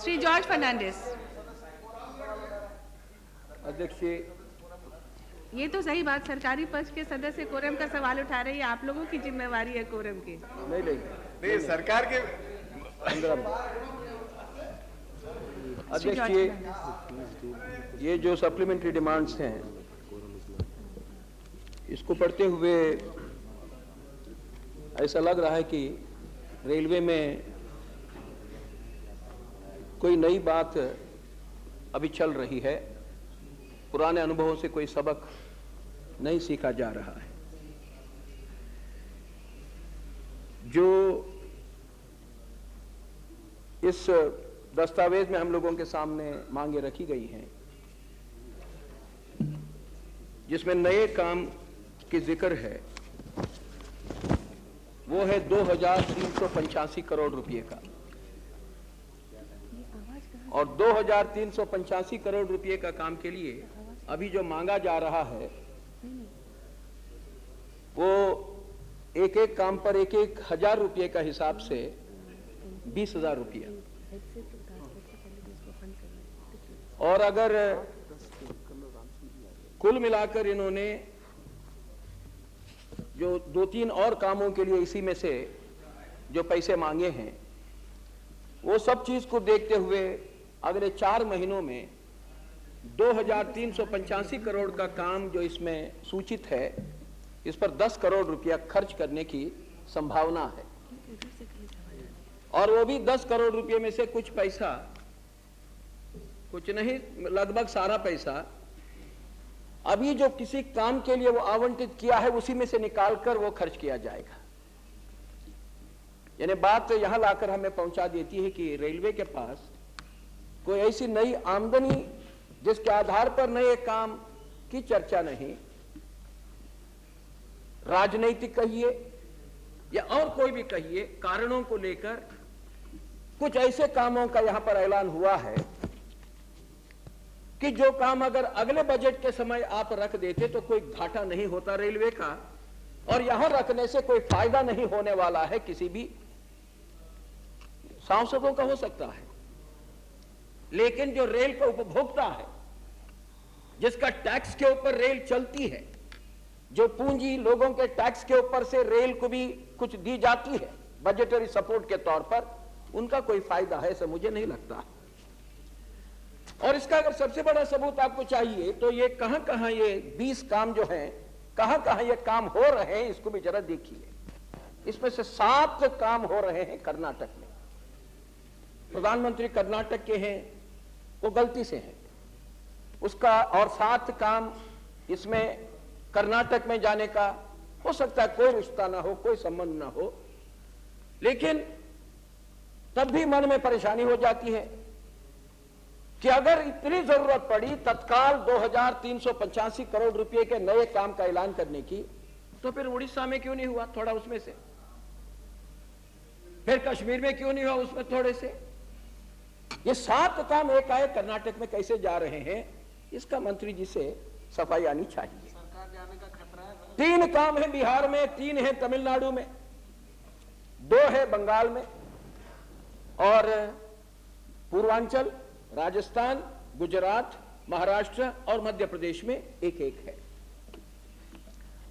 Shri George Fernandes. अध्यक्ष, ये तो सही बात, सरकारी पक्ष के सदस्य कोरम का सवाल उठा रही है, आप लोगों की जिम्मेवारी है कोरम की। नहीं सरकार के अध्यक्ष, ये जो सप्लीमेंट्री डिमांड्स हैं, इसको पढ़ते हुए ऐसा लग रहा है कि रेलवे में कोई नई बात अभी चल रही है, पुराने अनुभवों से कोई सबक नहीं सीखा जा रहा है। जो इस दस्तावेज में हम लोगों के सामने मांगे रखी गई हैं, जिसमें नए काम की जिक्र है, वो है 2385 करोड़ रुपए का, और 2385 करोड़ रुपए का काम के लिए अभी जो मांगा जा रहा है वो एक एक काम पर 1,000 रुपए का हिसाब से 20,000 रुपया, और अगर कुल मिलाकर इन्होंने जो 2-3 और कामों के लिए इसी में से जो पैसे मांगे हैं, वो सब चीज को देखते हुए अगले 4 महीनों में 2385 करोड़ का काम जो इसमें सूचित है, इस पर 10 करोड़ रुपया खर्च करने की संभावना है, और वो भी 10 करोड़ रुपये में से कुछ पैसा, कुछ नहीं लगभग सारा पैसा अभी जो किसी काम के लिए वो आवंटित किया है उसी में से निकालकर वो खर्च किया जाएगा। यानी बात यहां लाकर हमें पहुंचा देती है कि रेलवे के पास कोई ऐसी नई आमदनी जिसके आधार पर नए काम की चर्चा नहीं, राजनीतिक कहिए या और कोई भी कहिए, कारणों को लेकर कुछ ऐसे कामों का यहां पर ऐलान हुआ है कि जो काम अगर अगले बजट के समय आप रख देते तो कोई घाटा नहीं होता रेलवे का, और यहां रखने से कोई फायदा नहीं होने वाला है, किसी भी सांसदों का हो सकता है, लेकिन जो रेल का उपभोक्ता है, जिसका टैक्स के ऊपर रेल चलती है, जो पूंजी लोगों के टैक्स के ऊपर से रेल को भी कुछ दी जाती है बजटरी सपोर्ट के तौर पर, उनका कोई फायदा है ऐसा मुझे नहीं लगता। और इसका अगर सबसे बड़ा सबूत आपको चाहिए तो ये कहां-कहां ये 20 काम जो हैं, कहां-कहां ये काम हो रहे हैं, इसको भी जरा देखिए। इसमें से 7 काम हो रहे हैं कर्नाटक में। प्रधानमंत्री कर्नाटक के हैं, वो गलती से हैं उसका, और 7 काम इसमें कर्नाटक में जाने का हो सकता है कोई रिश्ता ना हो, कोई संबंध ना हो, लेकिन तब भी मन में परेशानी हो जाती है कि अगर इतनी जरूरत पड़ी तत्काल 2385 करोड़ रुपए के नए काम का ऐलान करने की, तो फिर उड़ीसा में क्यों नहीं हुआ थोड़ा उसमें से, फिर कश्मीर में क्यों नहीं हुआ उसमें थोड़े से। ये 7 काम एकाएक कर्नाटक में कैसे जा रहे हैं, इसका मंत्री जी से सफाई आनी चाहिए। 3 काम है बिहार में, 3 है तमिलनाडु में, 2 है बंगाल में, और पूर्वांचल, राजस्थान, गुजरात, महाराष्ट्र और मध्य प्रदेश में 1-1 है।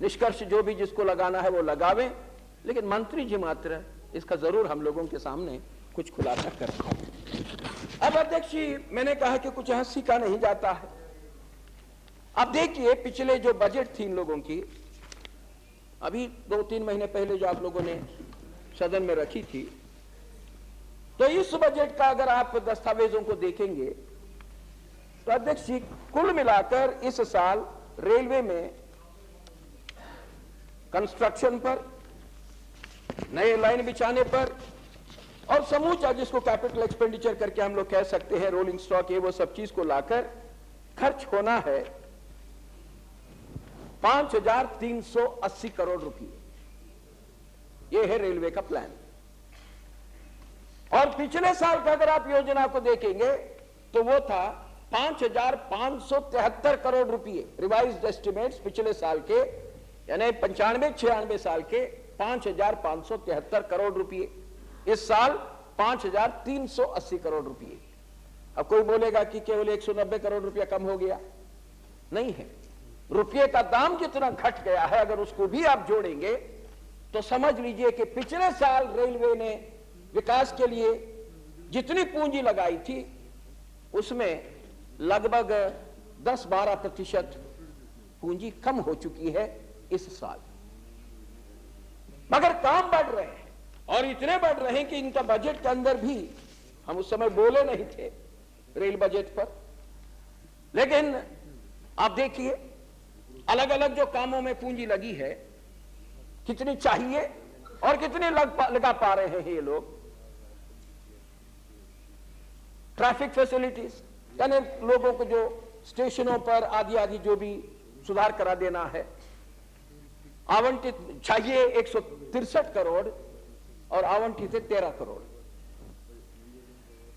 निष्कर्ष जो भी जिसको लगाना है वो लगावे, लेकिन मंत्री जी मात्र इसका जरूर हम लोगों के सामने कुछ खुलासा करते। अब अध्यक्ष जी, मैंने कहा कि कुछ यहां सीखा नहीं जाता है। अब देखिए पिछले जो बजट थी इन लोगों की, अभी 2-3 महीने पहले जो आप लोगों ने सदन में रखी थी, तो इस बजट का अगर आप दस्तावेजों को देखेंगे तो अध्यक्ष जी कुल मिलाकर इस साल रेलवे में कंस्ट्रक्शन पर, नए लाइन बिछाने पर, और समूचा जिसको कैपिटल एक्सपेंडिचर करके हम लोग कह सकते हैं, रोलिंग स्टॉक, ये वो सब चीज को लाकर खर्च होना है 5,380 करोड़ रुपए। ये है रेलवे का प्लान। और पिछले साल का अगर आप योजना को देखेंगे तो वो था 5,573 करोड़ रुपए, रिवाइज्ड एस्टिमेट्स पिछले साल के, यानी 95-96 साल के 5,573 करोड़ रुपए। इस साल 5,380 करोड़ रुपए। अब कोई बोलेगा कि केवल 190 करोड़ रुपया कम हो गया, नहीं है। रुपये का दाम जितना घट गया है, अगर उसको भी आप जोड़ेंगे तो समझ लीजिए कि पिछले साल रेलवे ने विकास के लिए जितनी पूंजी लगाई थी उसमें लगभग 10-12% पूंजी कम हो चुकी है इस साल। मगर काम बढ़ रहे हैं और इतने बढ़ रहे हैं कि इनका बजट के अंदर भी, हम उस समय बोले नहीं थे रेल बजट पर, लेकिन आप देखिए अलग अलग जो कामों में पूंजी लगी है कितनी चाहिए और कितने लगा पा रहे हैं ये लोग। ट्रैफिक फैसिलिटीज, यानी लोगों को जो स्टेशनों पर आदि आदि जो भी सुधार करा देना है, आवंटित चाहिए 163 करोड़ और आवंटित है 13 करोड़।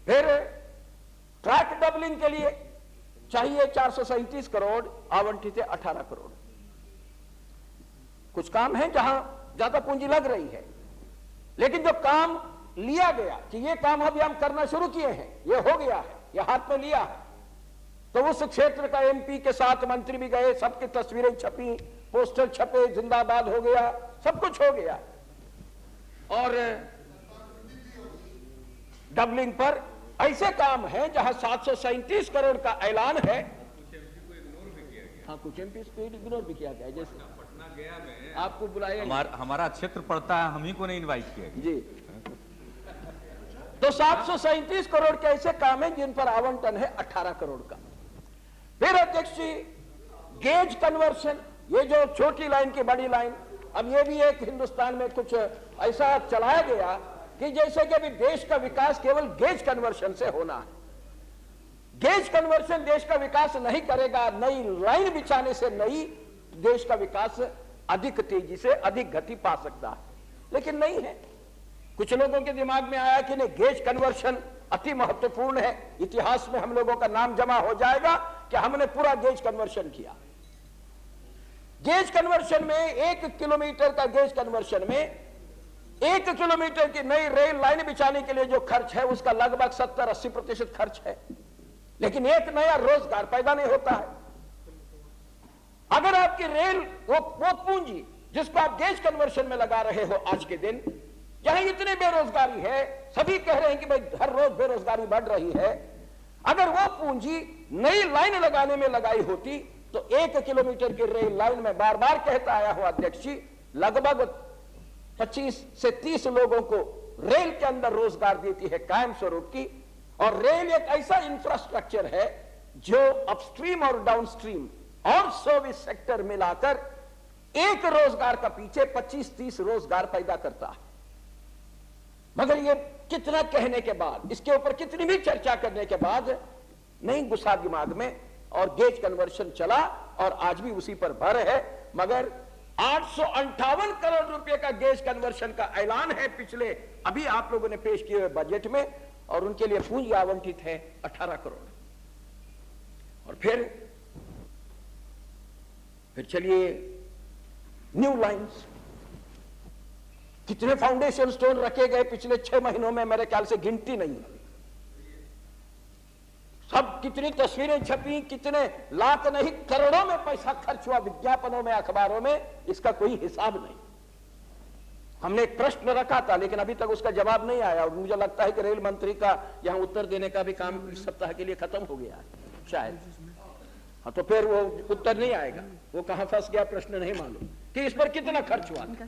फिर ट्रैक डबलिंग के लिए चाहिए 437 करोड़, आवंटित है 18 करोड़। कुछ काम है जहां ज्यादा पूंजी लग रही है, लेकिन जो काम लिया गया कि ये काम अभी हम करना शुरू किए हैं, ये हो गया है, ये हाथ में लिया है, तो उस क्षेत्र का एमपी के साथ मंत्री भी गए, सबकी तस्वीरें छपी, पोस्टर छपे, जिंदाबाद हो गया, सब कुछ हो गया। और डबलिंग पर ऐसे काम है जहां 737 करोड़ का ऐलान है। हाँ, कुछ एमपी को इग्नोर भी किया गया, जैसे पटना गया में आपको बुलाया, हमारा क्षेत्र पड़ता है, हम ही को नहीं इनवाइट किया जी। तो 737 करोड़ के ऐसे काम है जिन पर आवंटन है 18 करोड़ का। फिर अध्यक्ष जी, गेज कन्वर्शन, ये जो छोटी लाइन की बड़ी लाइन, अब ये भी एक हिंदुस्तान में कुछ ऐसा चलाया गया कि जैसे कि अभी देश का विकास केवल गेज कन्वर्शन से होना है। गेज कन्वर्शन देश का विकास नहीं करेगा, नई लाइन बिछाने से नई देश का विकास अधिक तेजी से अधिक गति पा सकता है, लेकिन नहीं है। कुछ लोगों के दिमाग में आया कि नहीं, गेज कन्वर्शन अति महत्वपूर्ण है, इतिहास में हम लोगों का नाम जमा हो जाएगा कि हमने पूरा गेज कन्वर्शन किया। गेज कन्वर्शन में 1 किलोमीटर का गेज कन्वर्शन में 1 किलोमीटर की नई रेल लाइन बिछाने के लिए जो खर्च है उसका लगभग 70-80% खर्च है, लेकिन एक नया रोजगार पैदा नहीं होता है। अगर आपकी रेल वो पूंजी जिसको आप गेज कन्वर्शन में लगा रहे हो आज के दिन, जहां इतनी बेरोजगारी है, सभी कह रहे हैं कि भाई हर रोज बेरोजगारी बढ़ रही है, अगर वो पूंजी नई लाइन लगाने में लगाई होती तो 1 किलोमीटर की रेल लाइन में बार बार कहता आया हुआ अध्यक्ष जी, लगभग 25 से 30 लोगों को रेल के अंदर रोजगार देती है कायम स्वरूप की। और रेल एक ऐसा इंफ्रास्ट्रक्चर है जो अपस्ट्रीम और डाउनस्ट्रीम और सर्विस सेक्टर मिलाकर एक रोजगार का पीछे 25-30 रोजगार पैदा करता है। मगर ये कितना कहने के बाद, इसके ऊपर कितनी भी चर्चा करने के बाद नहीं घुसा दिमाग में, और गेज कन्वर्शन चला और आज भी उसी पर भर है। मगर 858 करोड़ रुपए का गेज कन्वर्शन का ऐलान है पिछले अभी आप लोगों ने पेश किए हुए बजट में, और उनके लिए पूंजी आवंटित है 18 करोड़। और फिर चलिए न्यू लाइंस, कितने फाउंडेशन स्टोन रखे गए पिछले 6 महीनों में, मेरे ख्याल से गिनती नहीं है। सब कितनी तस्वीरें छपी, कितने लाख नहीं करोड़ों में पैसा खर्च हुआ विज्ञापनों में, अखबारों में, इसका कोई हिसाब नहीं। हमने एक प्रश्न रखा था लेकिन अभी तक उसका जवाब नहीं आया, और मुझे लगता है कि रेल मंत्री का यहां उत्तर देने का भी काम इस सप्ताह के लिए खत्म हो गया है शायद। हाँ, तो फिर वो उत्तर नहीं आएगा, वो कहां फंस गया प्रश्न नहीं मालूम कि इस पर कितना खर्च हुआ था,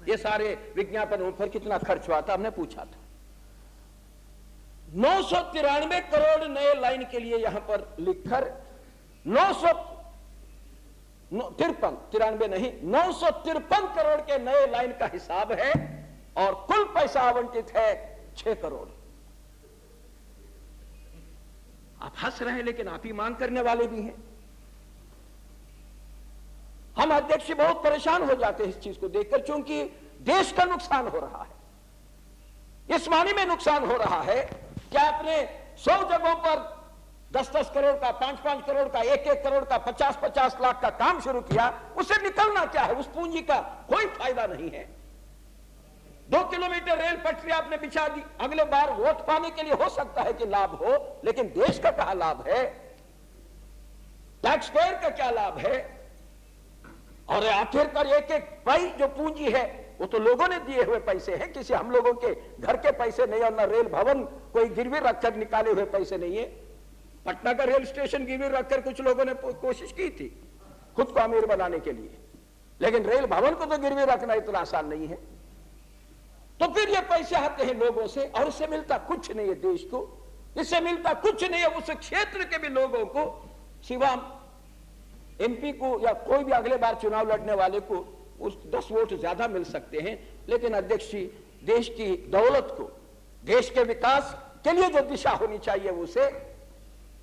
ये सारे विज्ञापनों पर कितना खर्च हुआ था, हमने पूछा था। 993 करोड़ नए लाइन के लिए यहां पर लिखकर 953 करोड़ के नए लाइन का हिसाब है, और कुल पैसा आवंटित है 6 करोड़। आप हंस रहे हैं लेकिन आप ही मांग करने वाले भी हैं। हम अध्यक्ष बहुत परेशान हो जाते हैं इस चीज को देखकर, क्योंकि देश का नुकसान हो रहा है। इस मानी में नुकसान हो रहा है कि आपने 100 जगहों पर 10-10 करोड़ का, 5-5 करोड़ का, 1-1 करोड़ का, 50-50 लाख का काम शुरू किया, उससे निकलना क्या है? उस पूंजी का कोई फायदा नहीं है। 2 किलोमीटर रेल पटरी आपने बिछा दी, अगले बार वोट पाने के लिए हो सकता है कि लाभ हो, लेकिन देश का क्या लाभ है, टैक्स पेयर का क्या लाभ है? और आखिरकार एक एक पाई जो पूंजी है वो तो लोगों ने दिए हुए पैसे हैं, किसी हम लोगों के घर के पैसे नहीं, और न रेल भवन कोई गिरवी रखकर निकाले हुए पैसे नहीं है। पटना का रेल स्टेशन गिरवी रखकर कुछ लोगों ने कोशिश की थी खुद को अमीर बनाने के लिए, लेकिन रेल भवन को तो गिरवी रखना इतना आसान नहीं है। तो फिर ये पैसे आते हैं लोगों से और इससे मिलता कुछ नहीं है देश को, इससे मिलता कुछ नहीं है उस क्षेत्र के भी लोगों को, सिवा एमपी को या कोई भी अगले बार चुनाव लड़ने वाले को उस 10 वोट ज्यादा मिल सकते हैं। लेकिन अध्यक्ष जी, देश की दौलत को, देश के विकास के लिए जो दिशा होनी चाहिए उसे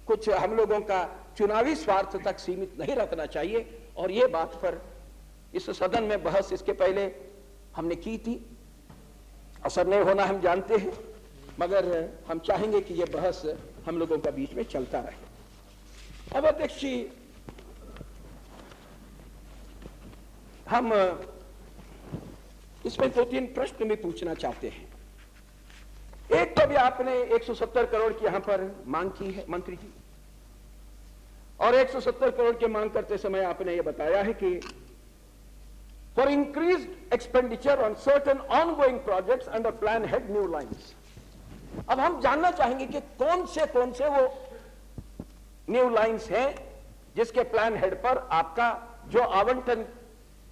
कुछ हम लोगों का चुनावी स्वार्थ तक सीमित नहीं रखना चाहिए। और ये बात पर इस सदन में बहस इसके पहले हमने की थी, असर नहीं होना हम जानते हैं, मगर हम चाहेंगे कि यह बहस हम लोगों का बीच में चलता रहे। अब अध्यक्ष जी, हम इसमें 2-3 प्रश्न भी पूछना चाहते हैं। एक तो भी आपने 170 करोड़ की यहां पर मांग की है मंत्री जी, और 170 करोड़ की मांग करते समय आपने यह बताया है कि for increased expenditure on certain ongoing projects under plan head new lines. अब हम जानना चाहेंगे कि कौन से वो न्यू लाइंस हैं जिसके प्लान हेड पर आपका जो आवंटन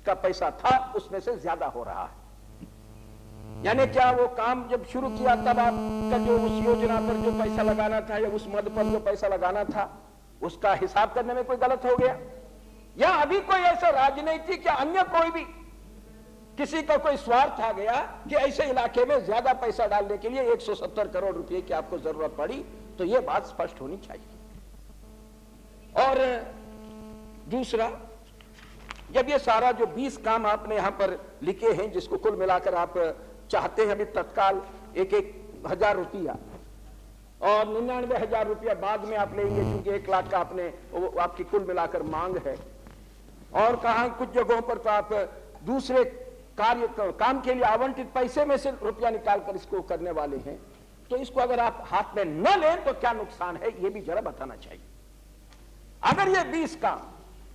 का पैसा था उसमें से ज्यादा हो रहा है। यानी क्या वो काम जब शुरू किया तब आपका जो उस योजना पर जो पैसा लगाना था या उस मद पर जो पैसा लगाना था उसका हिसाब करने में कोई गलत हो गया, या अभी कोई ऐसा राजनीतिक या अन्य कोई भी किसी का कोई स्वार्थ आ गया कि ऐसे इलाके में ज्यादा पैसा डालने के लिए 170 करोड़ रुपए की आपको जरूरत पड़ी? तो यह बात स्पष्ट होनी चाहिए। और दूसरा, जब ये सारा जो 20 काम आपने यहां पर लिखे हैं जिसको कुल मिलाकर आप चाहते हैं अभी तत्काल 1,000 रुपया और 99,000 रुपया बाद में आप लेंगे, क्योंकि 1 लाख का आपने आपकी कुल मिलाकर मांग है, और कहा कुछ जगहों पर तो आप दूसरे काम के लिए आवंटित पैसे में से रुपया निकालकर इसको करने वाले हैं। तो इसको अगर आप हाथ में न लें तो क्या नुकसान है, यह भी जरा बताना चाहिए। अगर ये 20 काम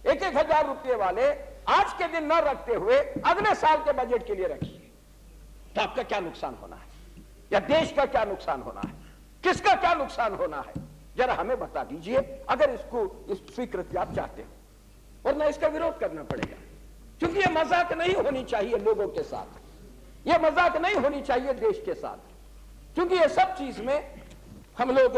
1,000 रुपये वाले आज के दिन न रखते हुए अगले साल के बजट के लिए रखिए, तो आपका क्या नुकसान होना है, या देश का क्या नुकसान होना है, किसका क्या नुकसान होना है, जरा हमें बता दीजिए, अगर इसको स्वीकृति आप चाहते हो, वरना इसका विरोध करना पड़ेगा। क्योंकि यह मजाक नहीं होनी चाहिए लोगों के साथ, यह मजाक नहीं होनी चाहिए देश के साथ, क्योंकि यह सब चीज में हम लोग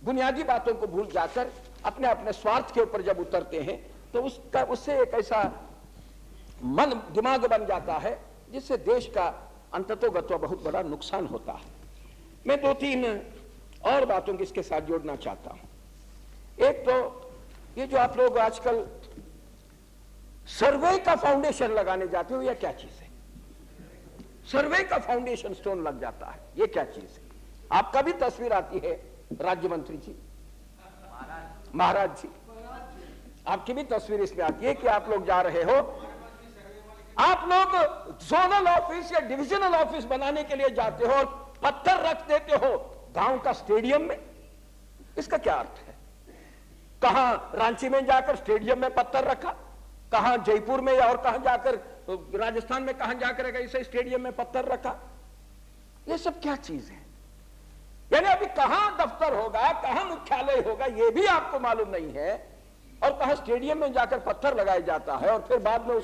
बुनियादी बातों को भूल जाकर अपने अपने स्वार्थ के ऊपर जब उतरते हैं तो उससे एक ऐसा मन दिमाग बन जाता है जिससे देश का अंततोगत्वा बहुत बड़ा नुकसान होता है। मैं 2-3 और बातों को इसके साथ जोड़ना चाहता हूं। एक तो ये जो आप लोग आजकल सर्वे का फाउंडेशन लगाने जाते हो, यह क्या चीज है? सर्वे का फाउंडेशन स्टोन लग जाता है, यह क्या चीज है? आपका भी तस्वीर आती है राज्य मंत्री जी, महाराज जी, आपकी भी तस्वीर इसमें आती है कि आप लोग जा रहे हो, आप लोग जोनल ऑफिस या डिविजनल ऑफिस बनाने के लिए जाते हो और पत्थर रख देते हो गांव का स्टेडियम में। इसका क्या अर्थ है? कहां रांची में जाकर स्टेडियम में पत्थर रखा, कहां जयपुर में या और कहां जाकर राजस्थान में कहां जाकर ऐसे स्टेडियम में पत्थर रखा? ये सब क्या चीज है? यानी अभी कहां दफ्तर होगा, कहां मुख्यालय होगा, यह भी आपको मालूम नहीं है, और कहां स्टेडियम में जाकर पत्थर लगाया जाता है और फिर बाद में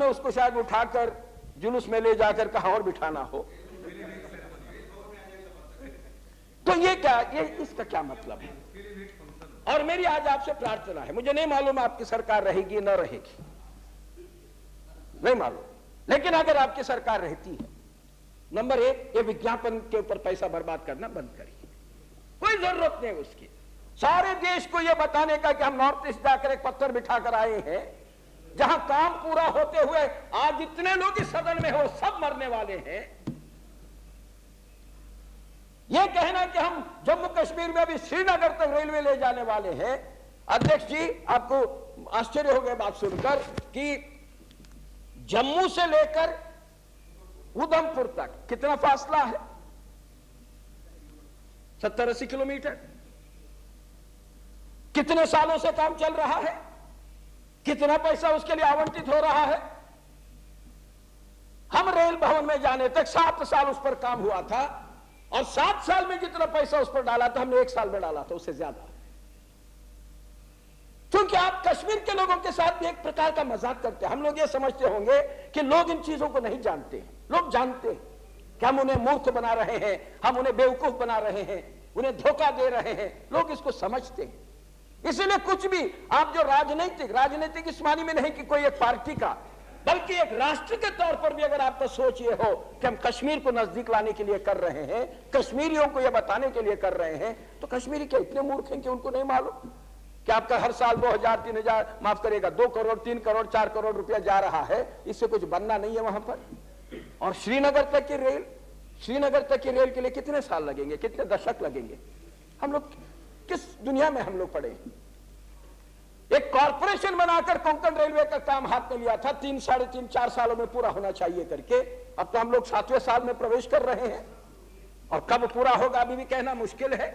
उसको शायद उठाकर जुलूस में ले जाकर कहां और बिठाना हो। तो ये क्या, ये इसका क्या मतलब है? और मेरी आज आपसे प्रार्थना है, मुझे नहीं मालूम आपकी सरकार रहेगी न रहेगी, नहीं मालूम, लेकिन अगर आपकी सरकार रहती है, नंबर 1, ये विज्ञापन के ऊपर पैसा बर्बाद करना बंद करिए, कोई जरूरत नहीं उसकी। सारे देश को यह बताने का कि हम नॉर्थ ईस्ट जाकर एक पत्थर बिठाकर आए हैं, जहां काम पूरा होते हुए आज जितने लोग इस सदन में हो सब मरने वाले हैं। यह कहना कि हम जम्मू कश्मीर में अभी श्रीनगर तक रेलवे ले जाने वाले हैं। अध्यक्ष जी, आपको आश्चर्य हो गया बात सुनकर कि जम्मू से लेकर उधमपुर तक कितना फासला है? 70-80 किलोमीटर। कितने सालों से काम चल रहा है? कितना पैसा उसके लिए आवंटित हो रहा है? हम रेल भवन में जाने तक 7 साल उस पर काम हुआ था, और 7 साल में जितना पैसा उस पर डाला था हमने 1 साल में डाला था, उससे ज्यादा। क्योंकि आप कश्मीर के लोगों के साथ भी एक प्रकार का मजाक करते हैं। हम लोग ये समझते होंगे कि लोग इन चीजों को नहीं जानते। लोग जानते हैं कि हम उन्हें मूर्ख बना रहे हैं, हम उन्हें बेवकूफ बना रहे हैं, उन्हें धोखा दे रहे हैं। लोग इसको समझते हैं। इसलिए कुछ भी आप जो राजनीतिक इस मानी में नहीं कि कोई एक पार्टी का, बल्कि एक राष्ट्र के तौर पर भी अगर आपका सोच ये हो कि हम कश्मीर को नजदीक लाने के लिए कर रहे हैं, कश्मीरियों को यह बताने के लिए कर रहे हैं, तो कश्मीरी क्या इतने मूर्ख हैं कि उनको नहीं मालूम कि आपका हर साल 2000, 3000, माफ करेगा 2 करोड़, 3 करोड़, 4 करोड़ रुपया जा रहा है, इससे कुछ बनना नहीं है वहां पर। और श्रीनगर तक की रेल के लिए कितने साल लगेंगे, कितने दशक लगेंगे? हम लोग किस दुनिया में हम लोग पड़े? एक कॉर्पोरेशन बनाकर कोंकण रेलवे का काम हाथ में लिया था, 3, 3.5, 4 सालों में पूरा होना चाहिए करके। अब तो हम लोग 7वें साल में प्रवेश कर रहे हैं, और कब पूरा होगा अभी भी कहना मुश्किल है।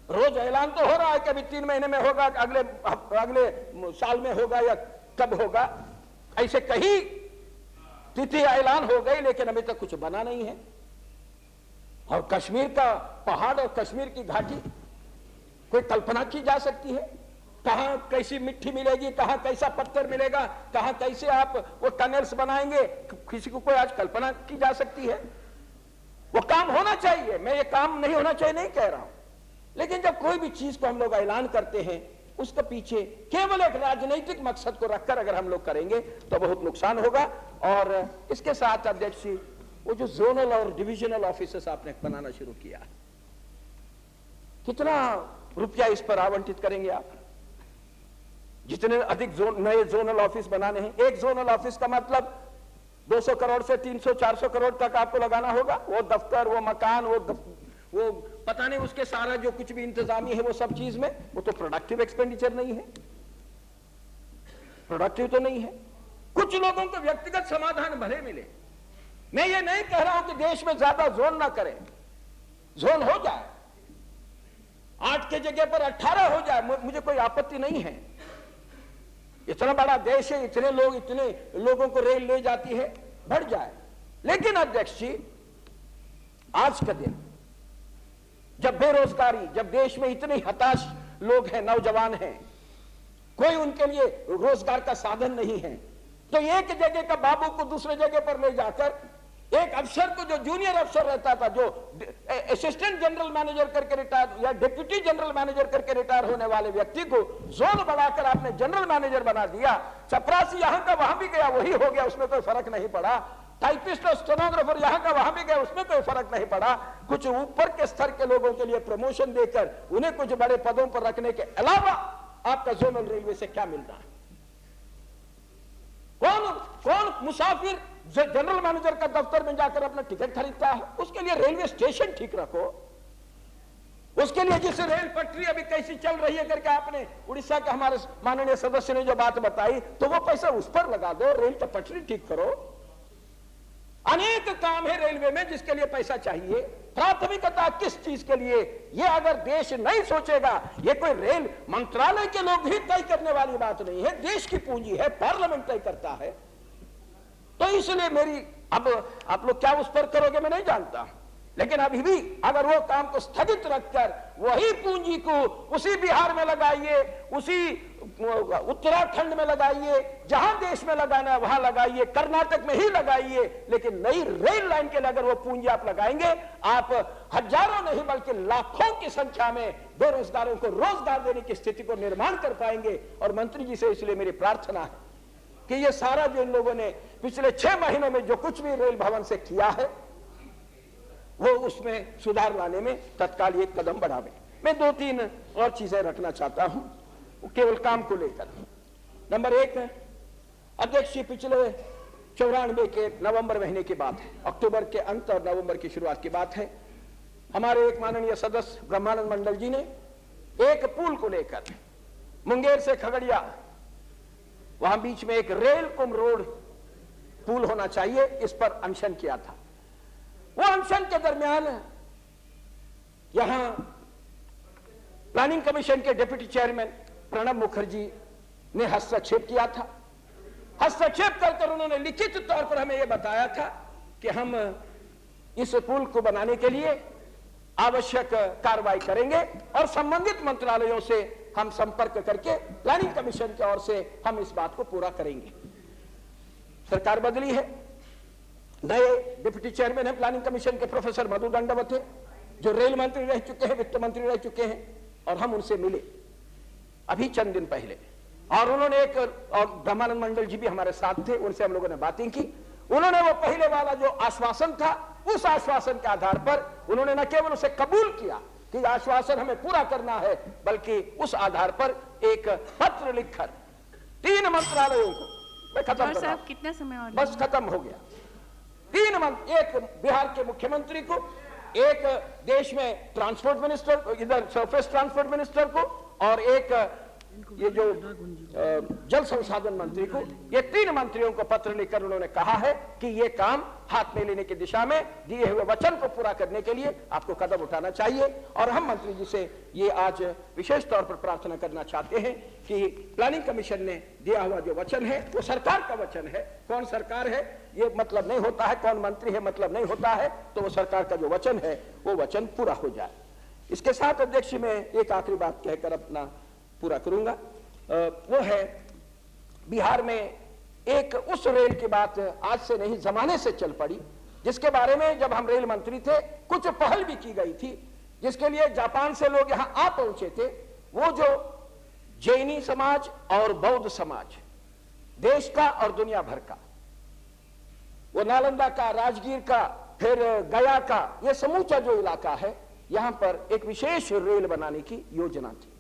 रोज ऐलान तो हो रहा है कि अभी 3 महीने में होगा, अगले साल में होगा, या कब होगा। ऐसे कई तिथि ऐलान हो गई, लेकिन अभी तक कुछ बना नहीं है। और कश्मीर का पहाड़ और कश्मीर की घाटी कोई कल्पना की जा सकती है? कहां कैसी मिट्टी मिलेगी, कहां कैसा पत्थर मिलेगा, कहां कैसे आप वो टनल्स बनाएंगे, किसी को कोई आज कल्पना की जा सकती है? वो काम होना चाहिए, मैं ये काम नहीं होना चाहिए नहीं कह रहा हूं, लेकिन जब कोई भी चीज को हम लोग ऐलान करते हैं, उसके पीछे केवल एक राजनीतिक मकसद को रखकर अगर हम लोग करेंगे तो बहुत नुकसान होगा। और इसके साथ अध्यक्ष जी, वो जो जोनल और डिविजनल ऑफिसर्स आपने बनाना शुरू किया, कितना रुपया इस पर आवंटित करेंगे आप? जितने अधिक नए जोनल ऑफिस बनाने हैं, एक जोनल ऑफिस का मतलब 200 करोड़ से 300-400 करोड़ तक आपको लगाना होगा। वो दफ्तर, वो मकान, वो पता नहीं उसके सारा जो कुछ भी इंतजामी है वो सब चीज में, वो तो प्रोडक्टिव एक्सपेंडिचर नहीं है, प्रोडक्टिव तो नहीं है। कुछ लोगों को व्यक्तिगत समाधान भले मिले। मैं ये नहीं कह रहा हूं कि देश में ज्यादा जोन ना करें, जोन हो जाए, 8 के जगह पर 18 हो जाए, मुझे कोई आपत्ति नहीं है। इतना बड़ा देश है, इतने लोगों को रेल ले जाती है, बढ़ जाए। लेकिन अध्यक्ष जी, आज का दिन जब बेरोजगारी, जब देश में इतने हताश लोग हैं, नौजवान हैं, कोई उनके लिए रोजगार का साधन नहीं है, तो एक जगह का बाबू को दूसरे जगह पर ले जाकर, एक अफसर को जो जूनियर अफसर रहता था, जो असिस्टेंट जनरल मैनेजर करके रिटायर या डिप्यूटी जनरल मैनेजर करके रिटायर होने वाले व्यक्ति को जोन बढ़ाकर आपने जनरल मैनेजर बना दिया। चपरासी यहां का वहां भी गया, वही हो गया, उसमें कोई फर्क नहीं पड़ा। टाइपिस्ट और स्टेनोग्राफर यहां का वहां भी गया, उसमें कोई फर्क नहीं पड़ा। कुछ ऊपर के स्तर के लोगों के लिए प्रमोशन देकर उन्हें कुछ बड़े पदों पर रखने के अलावा आपका जोनल रेलवे से क्या मिलता है? कौन मुसाफिर जनरल मैनेजर का दफ्तर में जाकर अपना टिकट खरीदता है? उसके लिए रेलवे स्टेशन ठीक रखो, उसके लिए जिस रेल पटरी अभी कैसी चल रही है करके आपने उड़ीसा के हमारे माननीय सदस्य ने जो बात बताई, तो वो पैसा उस पर लगा दो, रेल की पटरी ठीक करो। अनेक काम है रेलवे में जिसके लिए पैसा चाहिए। प्राथमिकता किस चीज के लिए, ये अगर देश नहीं सोचेगा, ये कोई रेल मंत्रालय के लोग ही तय करने वाली बात नहीं है, देश की पूंजी है, पार्लियामेंट तय करता है। तो इसलिए मेरी, अब आप लोग क्या उस पर करोगे मैं नहीं जानता, लेकिन अभी भी अगर वो काम को स्थगित रखकर वही पूंजी को उसी बिहार में लगाइए, उसी उत्तराखंड में लगाइए, जहां देश में लगाना है वहां लगाइए, कर्नाटक में ही लगाइए, लेकिन नई रेल लाइन के लिए अगर वो पूंजी आप लगाएंगे, आप हजारों नहीं बल्कि लाखों की संख्या में बेरोजगारों को रोजगार देने की स्थिति को निर्माण कर पाएंगे। और मंत्री जी से इसलिए मेरी प्रार्थना है कि ये सारा जो इन लोगों ने पिछले 6 महीनों में जो कुछ भी रेल भवन से किया है, वो उसमें सुधार लाने में तत्काल एक कदम बढ़ावे। मैं 2-3 और चीजें रखना चाहता हूं केवल काम को लेकर। नंबर 1 है अध्यक्ष जी, पिछले 94 के नवंबर महीने की बात है, अक्टूबर के अंत और नवंबर की शुरुआत की बात है। हमारे एक माननीय सदस्य ब्रह्मानंद मंडल जी ने एक पुल को लेकर मुंगेर से खगड़िया, वहां बीच में एक रेल कुंभ रोड पुल होना चाहिए, इस पर अनशन किया था। वो अनशन के दरमियान यहां प्लानिंग कमीशन के डिप्टी चेयरमैन प्रणब मुखर्जी ने हस्तक्षेप किया था। हस्तक्षेप कर उन्होंने लिखित तौर पर हमें यह बताया था कि हम इस पुल को बनाने के लिए आवश्यक कार्रवाई करेंगे और संबंधित मंत्रालयों से हम संपर्क करके प्लानिंग कमीशन की ओर से हम इस बात को पूरा करेंगे। सरकार बदली है, नए डिप्टी चेयरमैन है प्लानिंग कमीशन के प्रोफेसर मधु दंडवत है, जो रेल मंत्री रह चुके हैं, वित्त मंत्री रह चुके हैं, और हम उनसे मिले अभी चंद दिन पहले, और उन्होंने एक, और ब्रह्मानंद मंडल जी भी हमारे साथ थे, उनसे हम लोगों ने बातें की। उन्होंने वो पहले वाला जो आश्वासन था, उस आश्वासन के आधार पर उन्होंने न केवल उसे कबूल किया कि आश्वासन हमें पूरा करना है, बल्कि उस आधार पर एक पत्र लिखकर 3 मंत्रालयों को, मैं खत्म कर रहा हूं, कितना समय और बस खत्म हो गया, 3 मंत्री, एक बिहार के मुख्यमंत्री को, एक देश में ट्रांसपोर्ट मिनिस्टर, इधर सरफेस ट्रांसपोर्ट मिनिस्टर को, और एक ये जो जल संसाधन मंत्री को, ये 3 मंत्रियों को पत्र लिखकर उन्होंने कहा है कि ये काम हाथ में लेने की दिशा में दिए हुए वचन को पूरा करने के लिए आपको कदम उठाना चाहिए। और हम मंत्री जी से ये आज विशेष तौर पर प्रार्थना करना चाहते हैं कि प्लानिंग कमीशन ने दिया हुआ जो वचन है वो सरकार का वचन है। कौन सरकार है ये मतलब नहीं होता है, कौन मंत्री है मतलब नहीं होता है, तो वो सरकार का जो वचन है वो वचन पूरा हो जाए। इसके साथ अध्यक्ष मैं एक आखिरी बात कहकर अपना पूरा करूंगा, वो है बिहार में एक उस रेल की बात आज से नहीं जमाने से चल पड़ी, जिसके बारे में जब हम रेल मंत्री थे कुछ पहल भी की गई थी, जिसके लिए जापान से लोग यहां आ पहुंचे थे। वो जो जैनी समाज और बौद्ध समाज देश का और दुनिया भर का, वो नालंदा का, राजगीर का, फिर गया का, ये समूचा जो इलाका है, यहां पर एक विशेष रेल बनाने की योजना थी।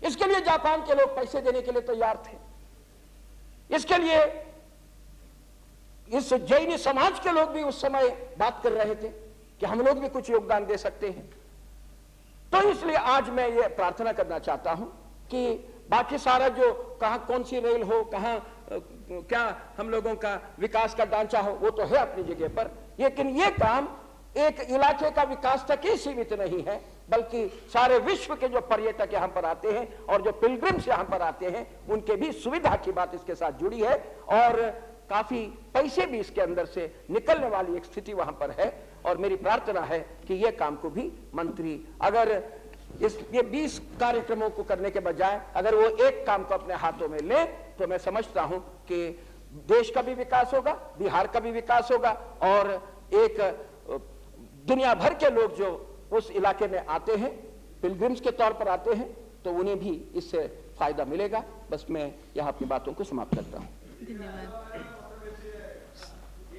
इसके लिए जापान के लोग पैसे देने के लिए तैयार थे। इसके लिए इस जैनी समाज के लोग भी उस समय बात कर रहे थे कि हम लोग भी कुछ योगदान दे सकते हैं। तो इसलिए आज मैं ये प्रार्थना करना चाहता हूं कि बाकी सारा जो कहां कौन सी रेल हो, कहां क्या हम लोगों का विकास का ढांचा हो, वो तो है अपनी जगह पर, लेकिन ये काम एक इलाके का विकास तक ही सीमित नहीं है, बल्कि सारे विश्व के जो पर्यटक यहां पर आते हैं और जो पिलग्रिम्स यहां पर आते हैं, उनके भी सुविधा की बात इसके साथ जुड़ी है। और काफी पैसे भी इसके अंदर से निकलने वाली एक स्थिति वहां पर है। और मेरी प्रार्थना है कि यह काम को भी मंत्री अगर ये 20 कार्यक्रमों को करने के बजाय अगर वो एक काम को अपने हाथों में ले, तो मैं समझता हूं कि देश का भी विकास होगा, बिहार का भी विकास होगा, और एक दुनिया भर के लोग जो उस इलाके में आते हैं, पिलग्रिम्स के तौर पर आते हैं, तो उन्हें भी इससे फायदा मिलेगा। बस मैं यहां अपनी बातों को समाप्त करता हूं। धन्यवाद।